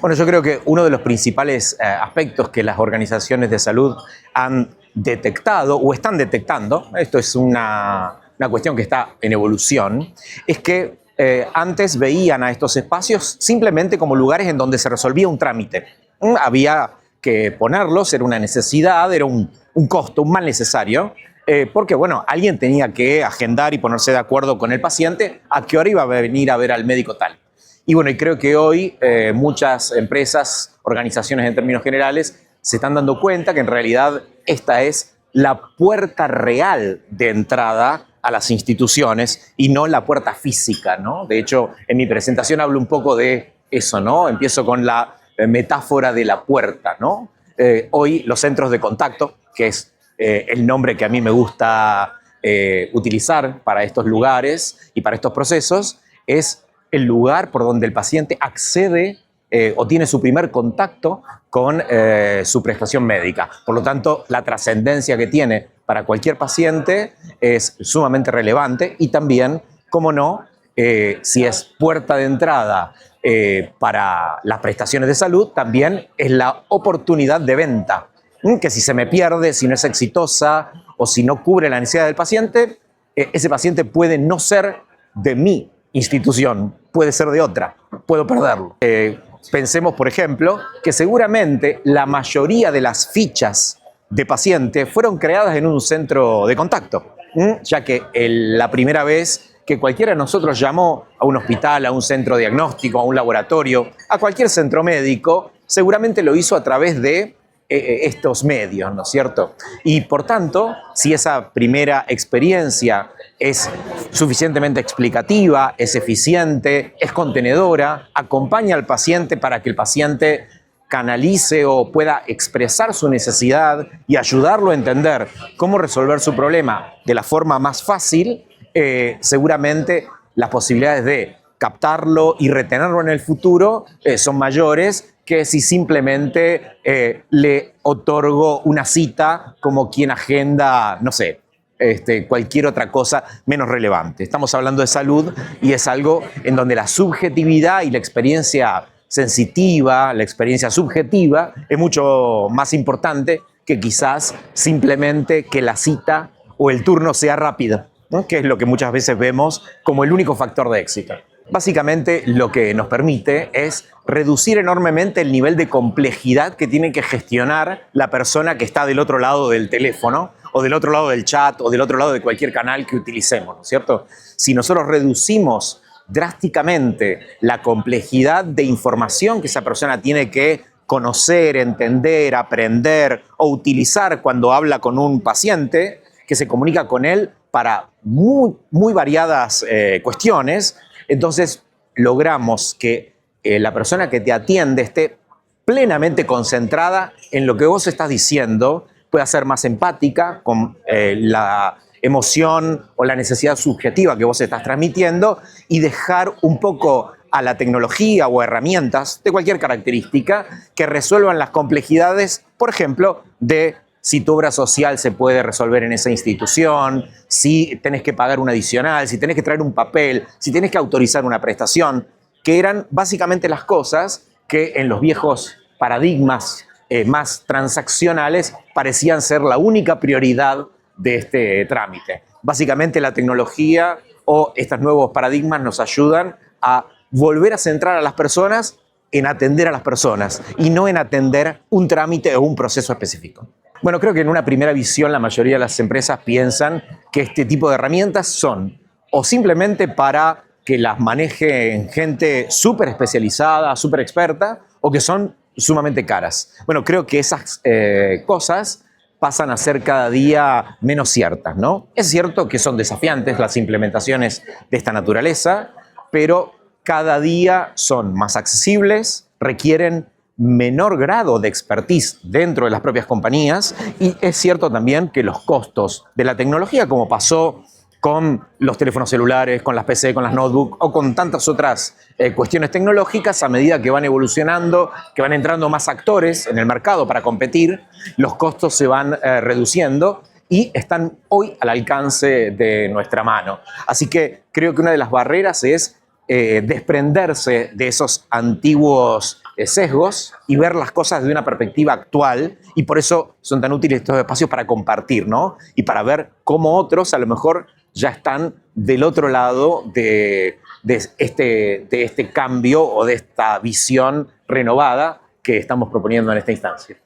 Bueno, yo creo que uno de los principales aspectos que las organizaciones de salud han detectado o están detectando, esto es una cuestión que está en evolución, es que antes veían a estos espacios simplemente como lugares en donde se resolvía un trámite. Había que ponerlos, era una necesidad, era un costo, un mal necesario, porque bueno, alguien tenía que agendar y ponerse de acuerdo con el paciente a qué hora iba a venir a ver al médico tal. Y bueno, y creo que hoy muchas empresas, organizaciones en términos generales, se están dando cuenta que en realidad esta es la puerta real de entrada a las instituciones y no la puerta física, ¿no? De hecho, en mi presentación hablo un poco de eso, ¿no? Empiezo con la metáfora de la puerta, ¿no? Hoy los centros de contacto, que es el nombre que a mí me gusta utilizar para estos lugares y para estos procesos, es el lugar por donde el paciente accede o tiene su primer contacto con su prestación médica. Por lo tanto, la trascendencia que tiene para cualquier paciente es sumamente relevante y también, cómo no, si es puerta de entrada para las prestaciones de salud, también es la oportunidad de venta. Que si se me pierde, si no es exitosa o si no cubre la necesidad del paciente, ese paciente puede no ser de mi institución, puede ser de otra, puedo perderlo. Pensemos, por ejemplo, que seguramente la mayoría de las fichas de paciente fueron creadas en un centro de contacto, ya que la primera vez que cualquiera de nosotros llamó a un hospital, a un centro diagnóstico, a un laboratorio, a cualquier centro médico, seguramente lo hizo a través de estos medios, ¿no es cierto? Y por tanto, si esa primera experiencia es suficientemente explicativa, es eficiente, es contenedora, acompaña al paciente para que el paciente canalice o pueda expresar su necesidad y ayudarlo a entender cómo resolver su problema de la forma más fácil, seguramente las posibilidades de captarlo y retenerlo en el futuro son mayores que si simplemente le otorgo una cita como quien agenda, no sé, cualquier otra cosa menos relevante. Estamos hablando de salud y es algo en donde la subjetividad y la experiencia sensitiva, la experiencia subjetiva, es mucho más importante que quizás simplemente que la cita o el turno sea rápido, ¿no? Que es lo que muchas veces vemos como el único factor de éxito. Básicamente lo que nos permite es reducir enormemente el nivel de complejidad que tiene que gestionar la persona que está del otro lado del teléfono o del otro lado del chat o del otro lado de cualquier canal que utilicemos, ¿no es cierto? Si nosotros reducimos drásticamente la complejidad de información que esa persona tiene que conocer, entender, aprender o utilizar cuando habla con un paciente que se comunica con él para muy variadas cuestiones, entonces logramos que la persona que te atiende esté plenamente concentrada en lo que vos estás diciendo, pueda ser más empática con la emoción o la necesidad subjetiva que vos estás transmitiendo y dejar un poco a la tecnología o herramientas de cualquier característica que resuelvan las complejidades, por ejemplo, de si tu obra social se puede resolver en esa institución, si tenés que pagar un adicional, si tenés que traer un papel, si tenés que autorizar una prestación, que eran básicamente las cosas que en los viejos paradigmas más transaccionales parecían ser la única prioridad de este trámite. Básicamente la tecnología o estos nuevos paradigmas nos ayudan a volver a centrar a las personas en atender a las personas y no en atender un trámite o un proceso específico. Bueno, creo que en una primera visión la mayoría de las empresas piensan que este tipo de herramientas son o simplemente para que las maneje gente súper especializada, súper experta, o que son sumamente caras. Bueno, creo que esas cosas pasan a ser cada día menos ciertas, ¿no? Es cierto que son desafiantes las implementaciones de esta naturaleza, pero cada día son más accesibles, requieren menor grado de expertise dentro de las propias compañías y es cierto también que los costos de la tecnología, como pasó con los teléfonos celulares, con las PC, con las notebooks o con tantas otras cuestiones tecnológicas, a medida que van evolucionando, que van entrando más actores en el mercado para competir, los costos se van reduciendo y están hoy al alcance de nuestra mano. Así que creo que una de las barreras es desprenderse de esos antiguos sesgos y ver las cosas de una perspectiva actual, y por eso son tan útiles estos espacios para compartir, ¿no? Y para ver cómo otros a lo mejor ya están del otro lado de este cambio o de esta visión renovada que estamos proponiendo en esta instancia.